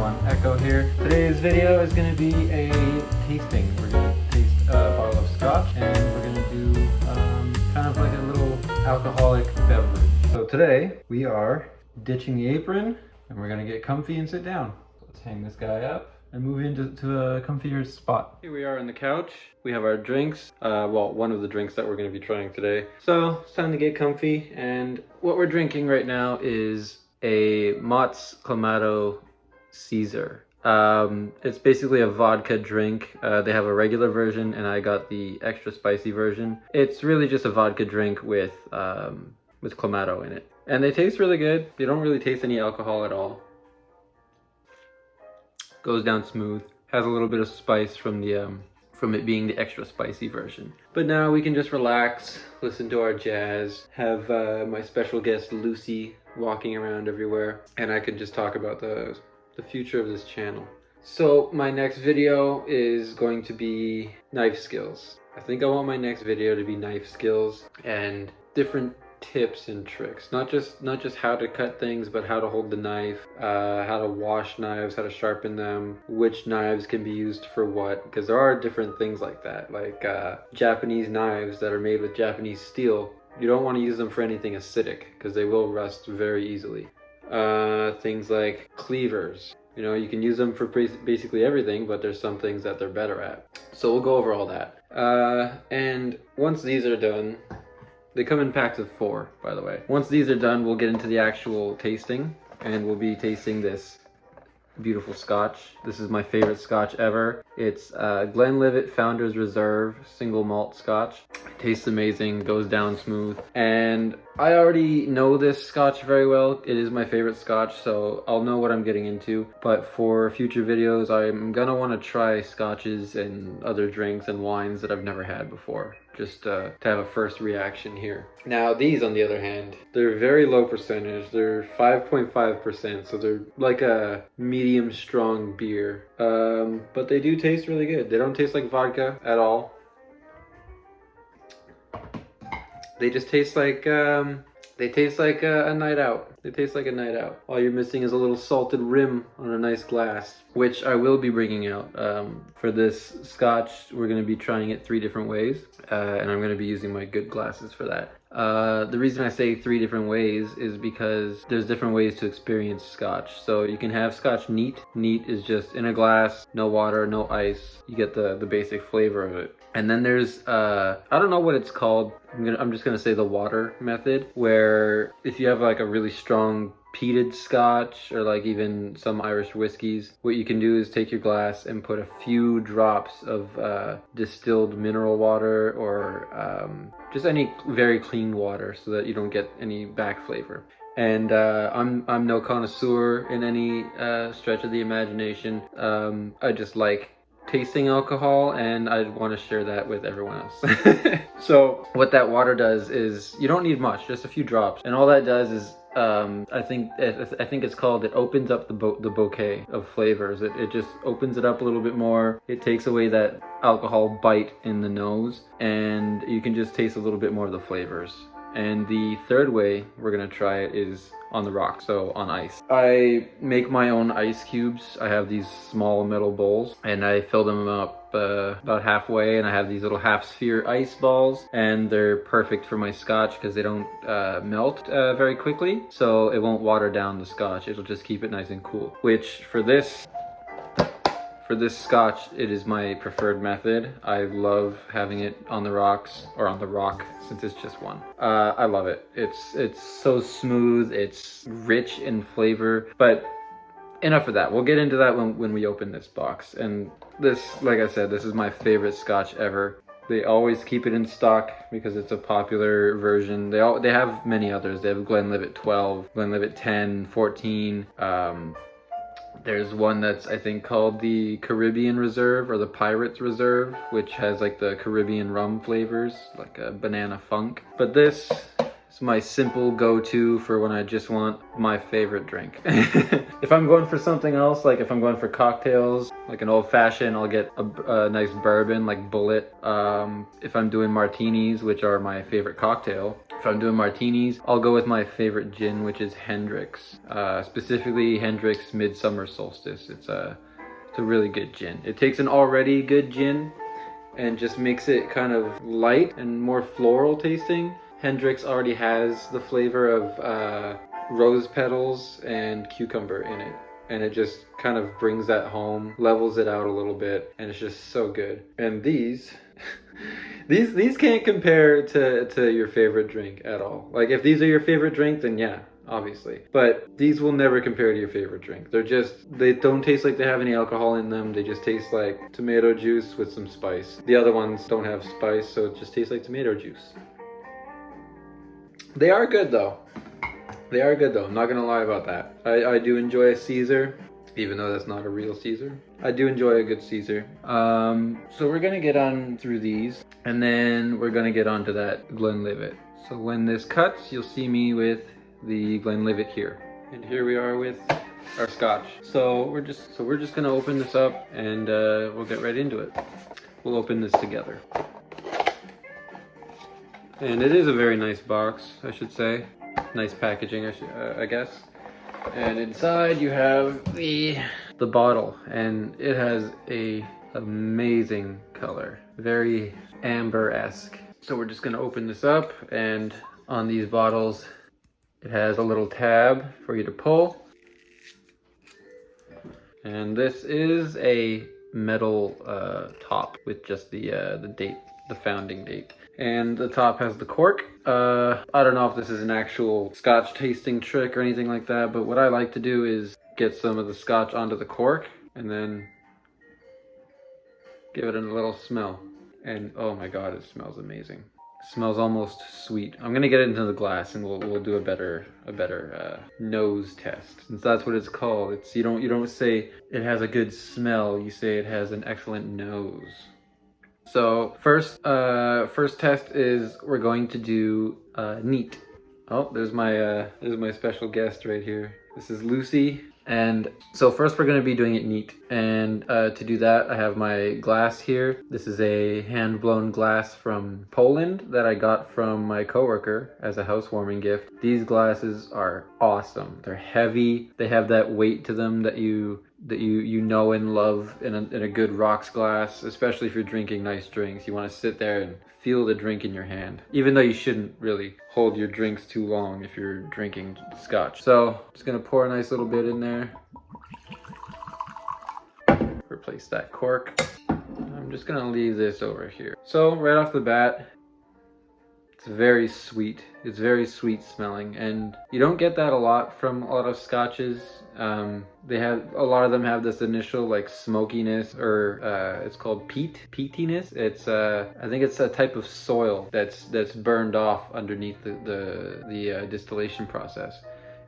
one, Echo here. Today's video is going to be a tasting. We're going to taste a bottle of scotch and we're going to do kind of like a little alcoholic beverage. So today we are ditching the apron and we're going to get comfy and sit down. Let's hang this guy up and move into a comfier spot. Here we are on the couch. We have our drinks, well, one of the drinks that we're going to be trying today. So it's time to get comfy, and what we're drinking right now is a Motts Clamato Caesar. It's basically a vodka drink. They have a regular version and I got the extra spicy version. It's really just a vodka drink with Clamato in it. And they taste really good. You don't really taste any alcohol at all. Goes down smooth. Has a little bit of spice from it being the extra spicy version. But now we can just relax, listen to our jazz, have my special guest Lucy walking around everywhere, and I can just talk about the future of this channel. So my next video is going to be knife skills. I think I want my next video to be knife skills and different tips and tricks, not just how to cut things, but how to hold the knife, how to wash knives, how to sharpen them, which knives can be used for what, because there are different things like that, like Japanese knives that are made with Japanese steel. You don't want to use them for anything acidic because they will rust very easily. Things like cleavers, you know, you can use them for basically everything, but there's some things that they're better at. So we'll go over all that, and once these are done, they come in packs of 4, by the way. Once these are done, we'll get into the actual tasting, and we'll be tasting this beautiful scotch. This is my favorite scotch ever. It's Glenlivet Founder's Reserve single malt scotch. It tastes amazing, goes down smooth, and I already know this scotch very well. It is my favorite scotch, so I'll know what I'm getting into. But for future videos, I'm gonna want to try scotches and other drinks and wines that I've never had before, just to have a first reaction here. Now these, on the other hand, they're very low percentage. They're 5.5%, so they're like a medium strong beer. But they do taste really good. They don't taste like vodka at all. They just taste like a night out. They taste like a night out. All you're missing is a little salted rim on a nice glass, which I will be bringing out. For this scotch, we're going to be trying it 3 different ways, and I'm going to be using my good glasses for that. The reason I say 3 different ways is because there's different ways to experience scotch. So you can have scotch neat. Neat is just in a glass, no water, no ice. You get the basic flavor of it. And then there's, I don't know what it's called. I'm just gonna say the water method, where if you have like a really strong peated scotch, or like even some Irish whiskeys, what you can do is take your glass and put a few drops of distilled mineral water, or just any very clean water, so that you don't get any back flavor. And I'm no connoisseur in any stretch of the imagination. I just like tasting alcohol, and I want to share that with everyone else. So what that water does is, you don't need much, just a few drops, and all that does is I think it's called, it opens up the bouquet of flavors. It just opens it up a little bit more. It takes away that alcohol bite in the nose, and you can just taste a little bit more of the flavors. And the third way we're gonna try it is on the rocks, so on ice. I make my own ice cubes. I have these small metal bowls, and I fill them up about halfway, and I have these little half sphere ice balls, and they're perfect for my scotch because they don't melt very quickly, so it won't water down the scotch. It'll just keep it nice and cool, which for this scotch, it is my preferred method. I love having it on the rocks, or on the rock, since it's just one. I love it. It's so smooth, it's rich in flavor. But enough of that. We'll get into that when we open this box. And this, like I said, this is my favorite scotch ever. They always keep it in stock because it's a popular version. They have many others. They have Glenlivet 12, Glenlivet 10, 14. There's one that's, I think, called the Caribbean Reserve, or the Pirates Reserve, which has like the Caribbean rum flavors, like a banana funk. But this is my simple go-to for when I just want my favorite drink. If I'm going for something else, like if I'm going for cocktails, like an old-fashioned, I'll get a nice bourbon like Bullet. If I'm doing martinis, which are my favorite cocktail, if I'm doing martinis, I'll go with my favorite gin, which is Hendrick's. Specifically Hendrick's Midsummer Solstice. It's a really good gin. It takes an already good gin and just makes it kind of light and more floral tasting. Hendrick's already has the flavor of rose petals and cucumber in it. And it just kind of brings that home, levels it out a little bit, and it's just so good. And these can't compare to your favorite drink at all. Like if these are your favorite drink, then yeah, obviously. But these will never compare to your favorite drink. They don't taste like they have any alcohol in them. They just taste like tomato juice with some spice. The other ones don't have spice, so it just tastes like tomato juice. They are good though. They are good though, I'm not gonna lie about that. I do enjoy a Caesar, even though that's not a real Caesar. I do enjoy a good Caesar. So we're gonna get on through these, and then we're gonna get onto that Glenlivet. So when this cuts, you'll see me with the Glenlivet here. And here we are with our scotch. So we're just gonna open this up and we'll get right into it. We'll open this together. And it is a very nice box, I should say. Nice packaging, I guess. And inside you have the bottle, and it has a amazing color, very amber-esque. So we're just gonna open this up, and on these bottles, it has a little tab for you to pull. And this is a metal top with just the date, the founding date. And the top has the cork. I don't know if this is an actual scotch tasting trick or anything like that, but what I like to do is get some of the scotch onto the cork and then give it a little smell. And oh my god, it smells amazing. It smells almost sweet. I'm gonna get it into the glass and we'll do a better nose test, since that's what it's called. It's you don't say it has a good smell, you say it has an excellent nose. So first test is we're going to do neat. Oh, there's my special guest right here. This is Lucy. And so first we're going to be doing it neat. And to do that, I have my glass here. This is a hand-blown glass from Poland that I got from my coworker as a housewarming gift. These glasses are awesome. They're heavy. They have that weight to them that you know and love in a good rocks glass, especially if you're drinking nice drinks. You want to sit there and feel the drink in your hand, even though you shouldn't really hold your drinks too long if you're drinking scotch. So just gonna pour a nice little bit in there. Replace that cork. I'm just gonna leave this over here. So right off the bat, it's very sweet. It's very sweet smelling, and you don't get that a lot from a lot of scotches. They have, a lot of them have this initial like smokiness, or it's called peatiness. It's I think it's a type of soil that's burned off underneath the distillation process,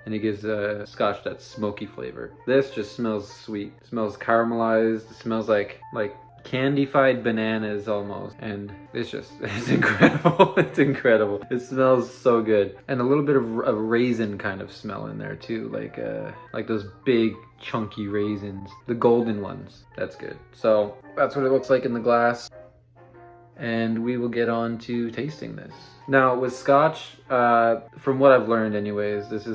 and it gives scotch that smoky flavor. This just smells sweet. It smells caramelized. It smells like candified bananas almost, and it's incredible. It's incredible. It smells so good, and a little bit of a raisin kind of smell in there too, like those big chunky raisins, the golden ones. That's good. So that's what it looks like in the glass, and we will get on to tasting this. Now with scotch, from what I've learned anyways, this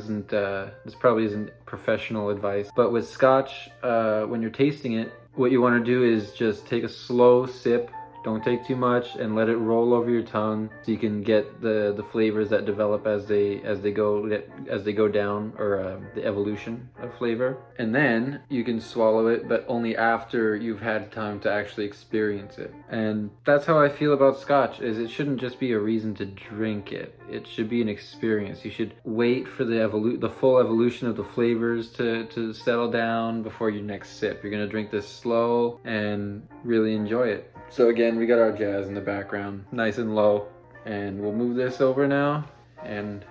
probably isn't professional advice, but with scotch, when you're tasting it, what you want to do is just take a slow sip, don't take too much, and let it roll over your tongue so you can get the flavors that develop as they go down, or the evolution of flavor. And then you can swallow it, but only after you've had time to actually experience it. And that's how I feel about scotch, is it shouldn't just be a reason to drink it. It should be an experience. You should wait for the full evolution of the flavors to settle down before your next sip. You're gonna drink this slow and really enjoy it. So again, we got our jazz in the background, nice and low, and we'll move this over now, and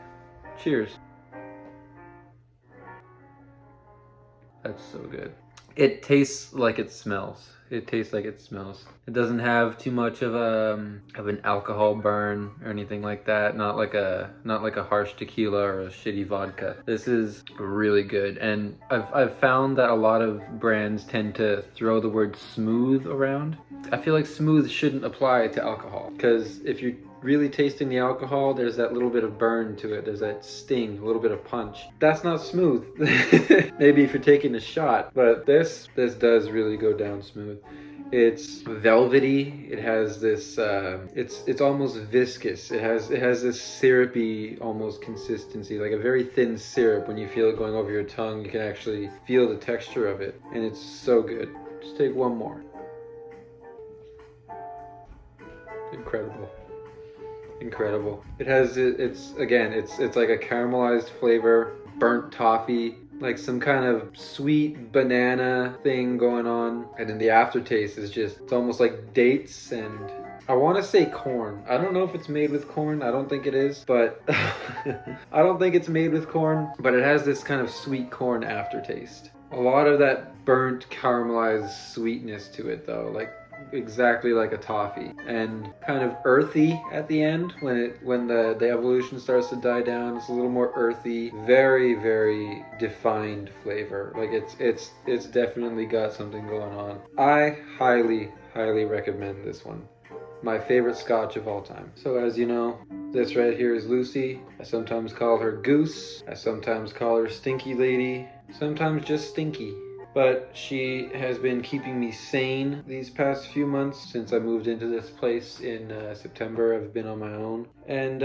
cheers. That's so good. It tastes like it smells. It tastes like it smells. It doesn't have too much of an alcohol burn or anything like that. Not like a harsh tequila or a shitty vodka. This is really good, and I've found that a lot of brands tend to throw the word smooth around. I feel like smooth shouldn't apply to alcohol, because if you're really tasting the alcohol, there's that little bit of burn to it. There's that sting, a little bit of punch. That's not smooth. Maybe if you're taking a shot, but this does really go down smooth. It's velvety. It has this. It's almost viscous. It has this syrupy almost consistency, like a very thin syrup. When you feel it going over your tongue, you can actually feel the texture of it, and it's so good. Just take one more. Incredible. Incredible. It has. It's again. It's like a caramelized flavor, burnt toffee, like some kind of sweet banana thing going on, and then the aftertaste is just, it's almost like dates, and I want to say corn. I don't know if it's made with corn. I don't think it is, but I don't think it's made with corn, but it has this kind of sweet corn aftertaste. A lot of that burnt caramelized sweetness to it though, like exactly like a toffee, and kind of earthy at the end when the evolution starts to die down. It's a little more earthy, very, very defined flavor. Like it's definitely got something going on. I highly recommend this one. My favorite scotch of all time. So as you know, this right here is Lucy. I sometimes call her Goose. I sometimes call her Stinky Lady. Sometimes just Stinky. But she has been keeping me sane these past few months since I moved into this place in September. I've been on my own. And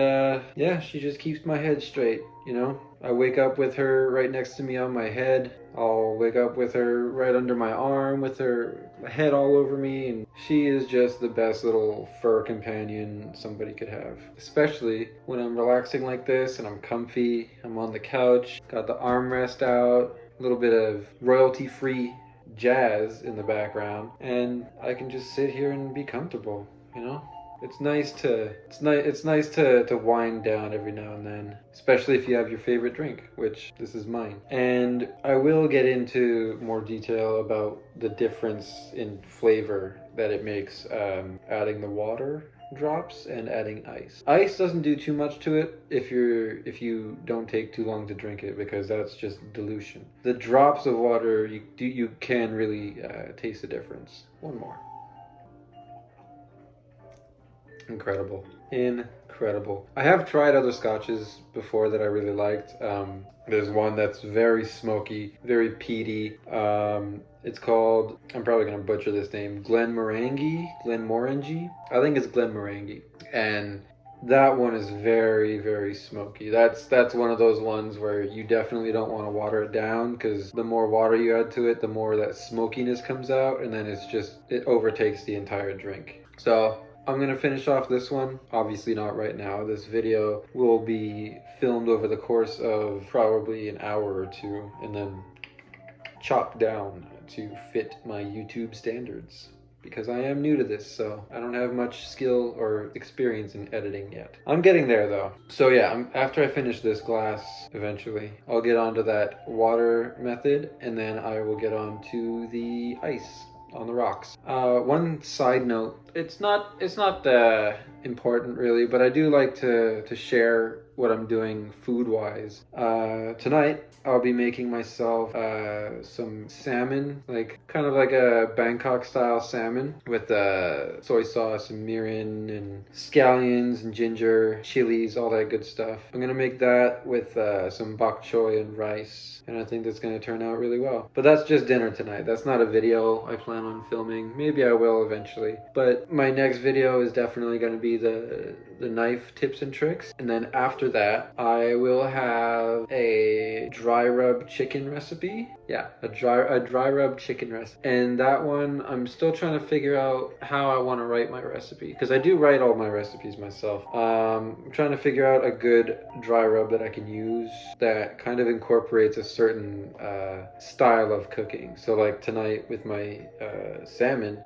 yeah, she just keeps my head straight, you know? I wake up with her right next to me on my head. I'll wake up with her right under my arm with her head all over me. And she is just the best little fur companion somebody could have. Especially when I'm relaxing like this and I'm comfy. I'm on the couch, got the armrest out. A little bit of royalty-free jazz in the background, and I can just sit here and be comfortable, you know? It's nice to wind down every now and then, especially if you have your favorite drink, which this is mine. And I will get into more detail about the difference in flavor that it makes adding the water drops and adding ice. Ice doesn't do too much to it if you don't take too long to drink it, because that's just dilution. The drops of water, you can really taste the difference. One more. Incredible. Incredible. I have tried other scotches before that I really liked. There's one that's very smoky, very peaty. It's called, I'm probably going to butcher this name, Glenmorangie. I think it's Glenmorangie. And that one is very, very smoky. That's one of those ones where you definitely don't want to water it down, because the more water you add to it, the more that smokiness comes out, and then it overtakes the entire drink. So I'm going to finish off this one. Obviously not right now. This video will be filmed over the course of probably an hour or two, and then chopped down to fit my YouTube standards, because I am new to this, so I don't have much skill or experience in editing yet. I'm getting there though. So yeah, after I finish this glass, eventually, I'll get onto that water method, and then I will get on to the ice on the rocks. One side note, it's not important really, but I do like to share what I'm doing food-wise. Tonight I'll be making myself some salmon, like kind of like a Bangkok style salmon with soy sauce and mirin and scallions and ginger, chilies, all that good stuff. I'm gonna make that with some bok choy and rice, and I think that's gonna turn out really well. But that's just dinner tonight. That's not a video I plan on filming. Maybe I will eventually. But my next video is definitely gonna be the knife tips and tricks, and then after that I will have a dry rub chicken recipe. Yeah, a dry rub chicken recipe, and that one I'm still trying to figure out how I want to write my recipe, because I do write all my recipes myself. I'm trying to figure out a good dry rub that I can use that kind of incorporates a certain style of cooking. So like tonight with my salmon,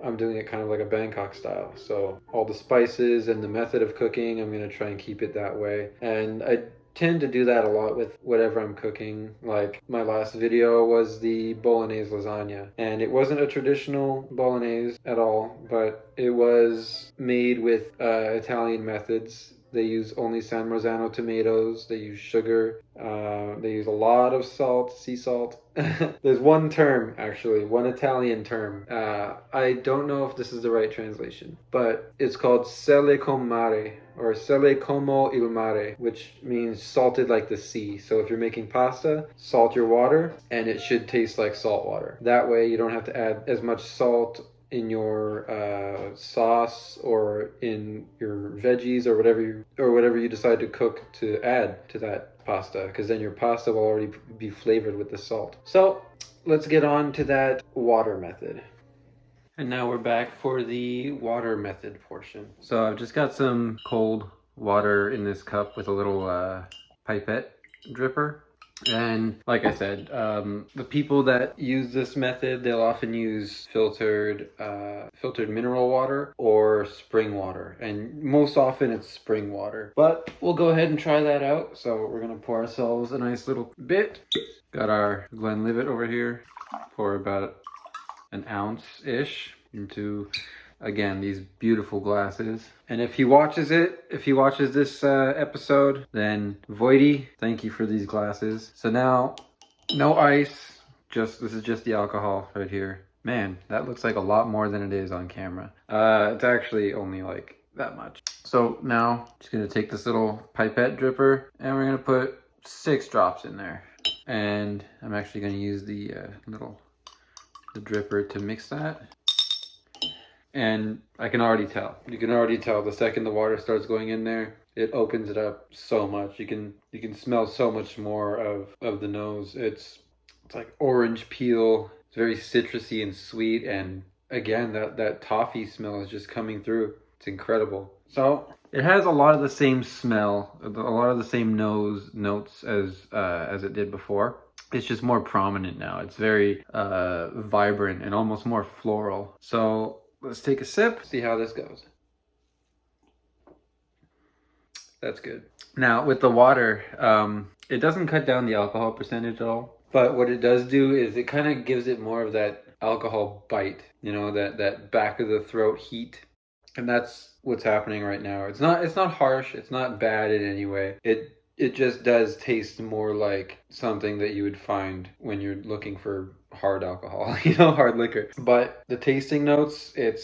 I'm doing it kind of like a Bangkok style. So all the spices and the method of cooking, I'm going to try and keep it that way. And I tend to do that a lot with whatever I'm cooking. Like my last video was the bolognese lasagna, and it wasn't a traditional bolognese at all, but it was made with Italian methods, They use only San Marzano tomatoes. They use sugar. They use a lot of salt, sea salt. There's one term, actually, one Italian term. I don't know if this is the right translation, but it's called sale con mare, or sale como il mare, which means salted like the sea. So if you're making pasta, salt your water, and it should taste like salt water. That way you don't have to add as much salt in your sauce or in your veggies or whatever you decide to cook to add to that pasta, because then your pasta will already be flavored with the salt. So let's get on to that water method. And now we're back for the water method portion. So I've just got some cold water in this cup with a little pipette dripper. And like I said, the people that use this method, they'll often use filtered mineral water or spring water. And most often it's spring water. But we'll go ahead and try that out. So we're gonna pour ourselves a nice little bit. Got our Glenlivet over here. Pour about an ounce-ish into, again, these beautiful glasses. And if he watches this episode, then Voidy, thank you for these glasses. So now, no ice, this is just the alcohol right here. Man, that looks like a lot more than it is on camera. It's actually only like that much. So now, just gonna take this little pipette dripper, and we're gonna put 6 drops in there. And I'm actually gonna use the dripper to mix that. And I can already tell. You can already tell the second the water starts going in there, it opens it up so much. You can smell so much more of the nose. It's like orange peel. It's very citrusy and sweet, and again that toffee smell is just coming through. It's incredible. So it has a lot of the same smell, a lot of the same notes as it did before. It's just more prominent now. It's very vibrant and almost more floral. So let's take a sip, see how this goes. That's good. Now with the water, it doesn't cut down the alcohol percentage at all. But what it does do is it kind of gives it more of that alcohol bite, you know, that back of the throat heat. And that's what's happening right now. It's not harsh, it's not bad in any way. It just does taste more like something that you would find when you're looking for hard alcohol, you know, hard liquor. But the tasting notes, it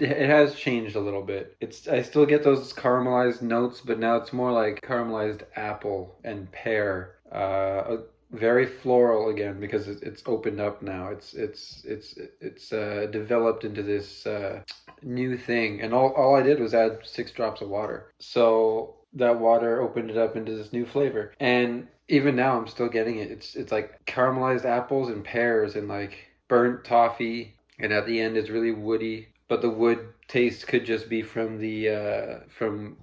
has changed a little bit. I still get those caramelized notes, but now it's more like caramelized apple and pear. Very floral again, because it's opened up now. It's developed into this new thing, and all I did was add 6 drops of water. So that water opened it up into this new flavor, and even now I'm still getting it. It's like caramelized apples and pears and like burnt toffee, and at the end it's really woody, but the wood taste could just be from the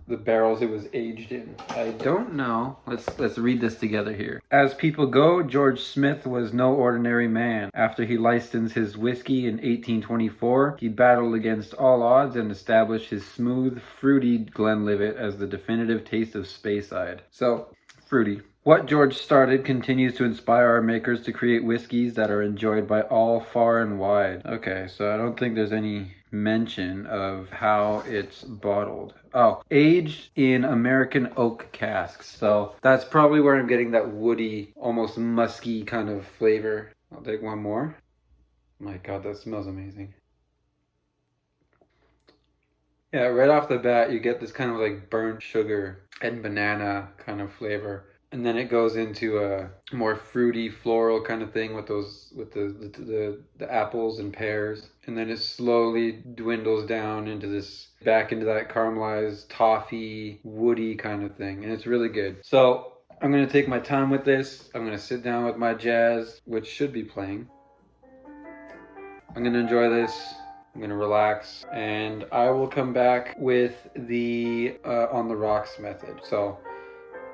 barrels it was aged in. I don't know. Let's read this together here. As people go, George Smith was no ordinary man. After he licensed his whiskey in 1824, he battled against all odds and established his smooth, fruity Glenlivet as the definitive taste of Speyside. So, fruity. What George started continues to inspire our makers to create whiskeys that are enjoyed by all far and wide. Okay, so I don't think there's any mention of how it's bottled. Oh, aged in American oak casks. So that's probably where I'm getting that woody, almost musky kind of flavor. I'll take one more. My God, that smells amazing. Yeah, right off the bat, you get this kind of like burnt sugar and banana kind of flavor. And then it goes into a more fruity, floral kind of thing with the apples and pears. And then it slowly dwindles down back into that caramelized, toffee, woody kind of thing. And it's really good. So I'm going to take my time with this. I'm going to sit down with my jazz, which should be playing. I'm going to enjoy this. I'm going to relax. And I will come back with the on the rocks method. So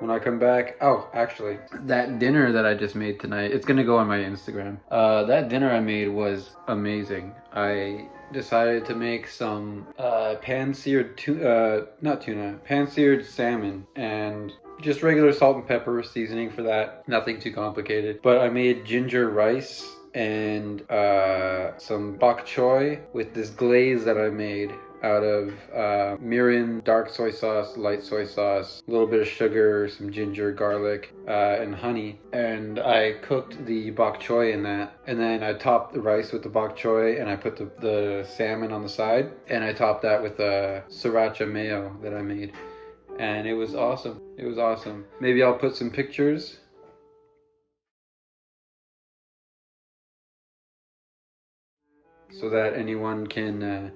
when I come back, oh, actually, that dinner that I just made tonight, it's gonna go on my Instagram. That dinner I made was amazing. I decided to make some pan-seared pan-seared salmon, and just regular salt and pepper seasoning for that. Nothing too complicated. But I made ginger rice and some bok choy with this glaze that I made out of mirin, dark soy sauce, light soy sauce, a little bit of sugar, some ginger, garlic, and honey. And I cooked the bok choy in that. And then I topped the rice with the bok choy, and I put the salmon on the side. And I topped that with a sriracha mayo that I made. And it was awesome. It was awesome. Maybe I'll put some pictures so that anyone can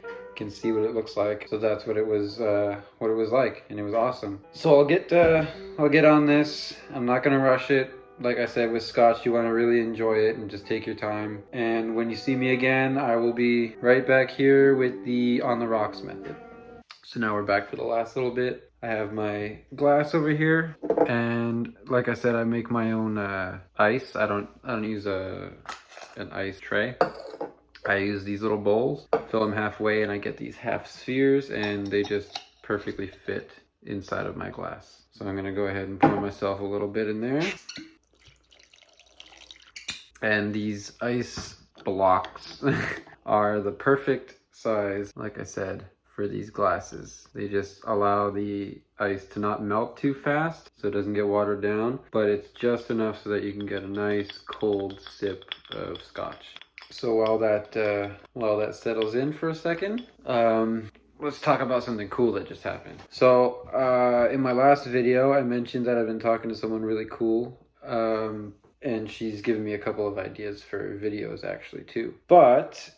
see what it looks like. So that's what it was like, and it was awesome. So I'll get on this. I'm not gonna rush it. Like I said, with Scotch, you want to really enjoy it and just take your time. And when you see me again, I will be right back here with the on the rocks method. So now we're back for the last little bit. I have my glass over here, and like I said, I make my own ice. I don't use an ice tray. I use these little bowls, fill them halfway, and I get these half spheres, and they just perfectly fit inside of my glass. So I'm gonna go ahead and pour myself a little bit in there. And these ice blocks are the perfect size, like I said, for these glasses. They just allow the ice to not melt too fast, so it doesn't get watered down, but it's just enough so that you can get a nice cold sip of Scotch. So while that settles in for a second, let's talk about something cool that just happened. So in my last video, I mentioned that I've been talking to someone really cool, and she's given me a couple of ideas for videos actually too. But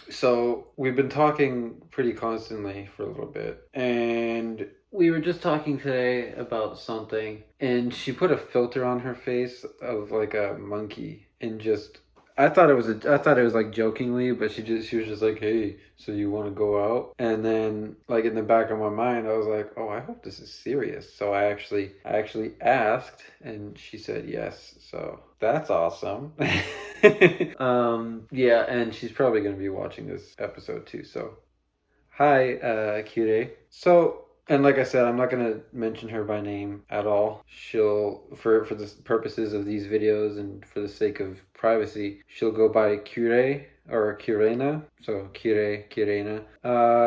so we've been talking pretty constantly for a little bit, and we were just talking today about something, and she put a filter on her face of like a monkey, and just I thought it was like jokingly, but she was just like, "Hey, so you want to go out?" And then like in the back of my mind, I was like, "Oh, I hope this is serious." So I actually asked, and she said yes. So that's awesome. Yeah, and she's probably gonna be watching this episode too. So hi, Kyurei. So. And like I said, I'm not going to mention her by name at all. She'll, for the purposes of these videos and for the sake of privacy, she'll go by Kyurei or Kyurena. So Kyurei, Kyurena.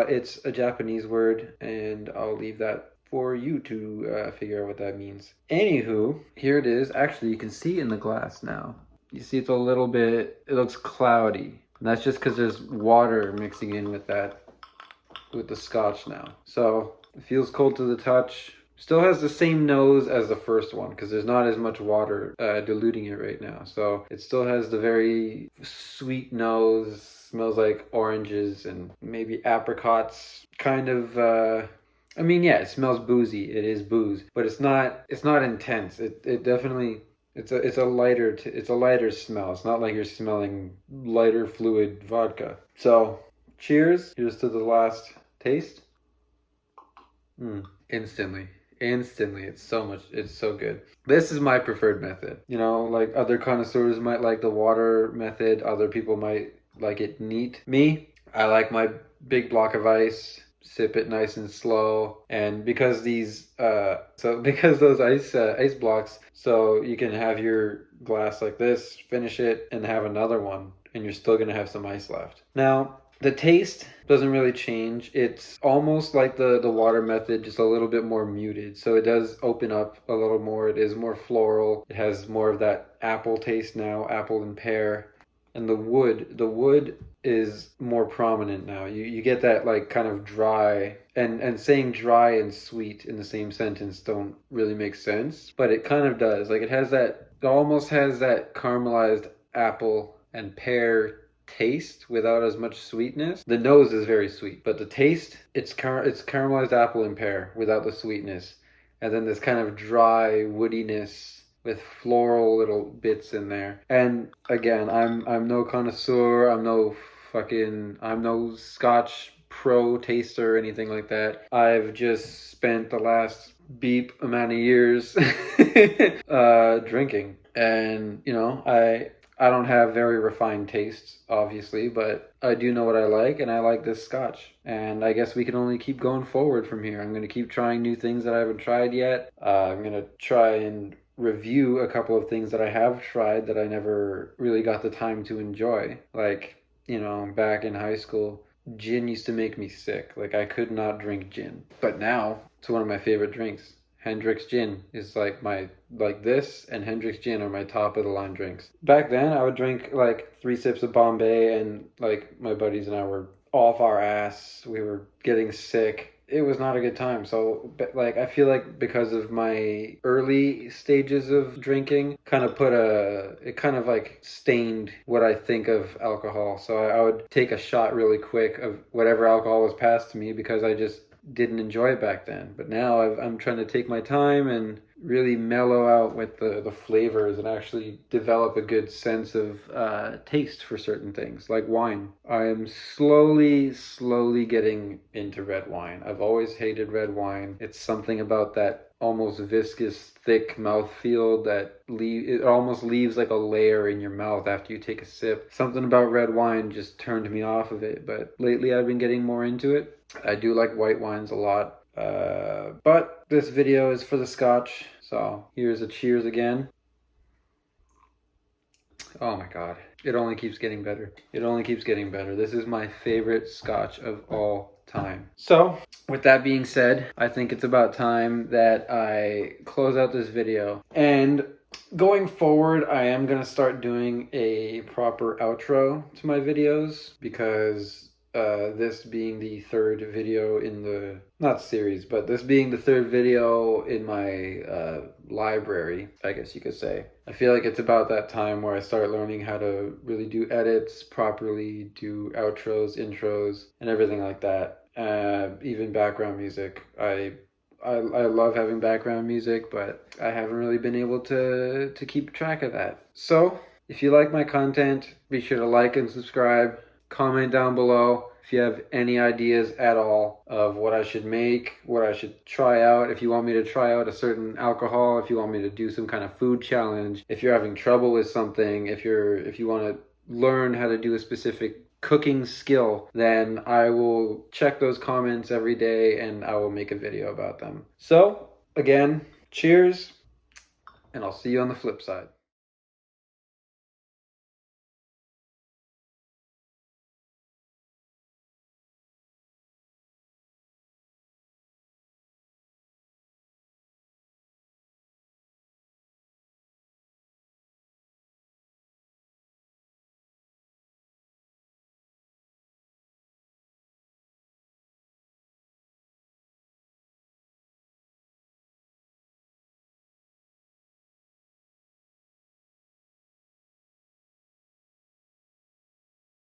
It's a Japanese word, and I'll leave that for you to figure out what that means. Anywho, here it is. Actually, you can see in the glass now. You see it's a little bit, it looks cloudy. And that's just because there's water mixing in with the Scotch now. So it feels cold to the touch. Still has the same nose as the first one because there's not as much water diluting it right now. So it still has the very sweet nose. Smells like oranges and maybe apricots. Kind of. I mean, yeah, it smells boozy. It is booze, but it's not intense. It definitely. It's a lighter smell. It's not like you're smelling lighter fluid vodka. So cheers. Here's to the last taste. Instantly, it's so good. This is my preferred method. You know, like other connoisseurs might like the water method, other people might like it neat. Me, I like my big block of ice, sip it nice and slow, and because because those ice blocks, so you can have your glass like this, finish it, and have another one, and you're still gonna have some ice left. Now the taste doesn't really change. It's almost like the water method, just a little bit more muted. So it does open up a little more. It is more floral. It has more of that apple taste now, apple and pear. And the wood is more prominent now. You get that like kind of dry, and saying dry and sweet in the same sentence don't really make sense, but it kind of does. Like it almost has that caramelized apple and pear taste without as much sweetness. The nose is very sweet, but the taste, it's caramelized apple and pear without the sweetness, and then this kind of dry woodiness with floral little bits in there. And again, I'm no connoisseur. I'm no Scotch pro taster or anything like that. I've just spent the last beep amount of years drinking, and you know, I don't have very refined tastes, obviously, but I do know what I like, and I like this Scotch. And I guess we can only keep going forward from here. I'm going to keep trying new things that I haven't tried yet. I'm going to try and review a couple of things that I have tried that I never really got the time to enjoy. Like, you know, back in high school, gin used to make me sick. Like, I could not drink gin. But now, it's one of my favorite drinks. Hendrick's gin is like this and Hendrick's gin are my top of the line drinks. Back then, I would drink like 3 sips of Bombay, and like my buddies and I were off our ass. We were getting sick. It was not a good time. So, like, I feel like because of my early stages of drinking, it kind of like stained what I think of alcohol. So I would take a shot really quick of whatever alcohol was passed to me because I just didn't enjoy it back then. But now I'm trying to take my time and really mellow out with the flavors and actually develop a good sense of taste for certain things, like wine. I am slowly getting into red wine. I've always hated red wine. It's something about that almost viscous, thick mouthfeel that it almost leaves like a layer in your mouth after you take a sip. Something about red wine just turned me off of it, but lately I've been getting more into it. I do like white wines a lot, but this video is for the scotch, so here's a cheers again. Oh my god, it only keeps getting better. It only keeps getting better. This is my favorite scotch of all time. So, with that being said, I think it's about time that I close out this video. And going forward, I am going to start doing a proper outro to my videos because this being the third video in the, not series, but this being the third video in my library, I guess you could say. I feel like it's about that time where I start learning how to really do edits properly, do outros, intros, and everything like that. Even background music. I love having background music, but I haven't really been able to keep track of that. So, if you like my content, be sure to like and subscribe. Comment down below if you have any ideas at all of what I should make, what I should try out. If you want me to try out a certain alcohol, if you want me to do some kind of food challenge, if you're having trouble with something, if you want to learn how to do a specific cooking skill, then I will check those comments every day and I will make a video about them. So, again, cheers, and I'll see you on the flip side.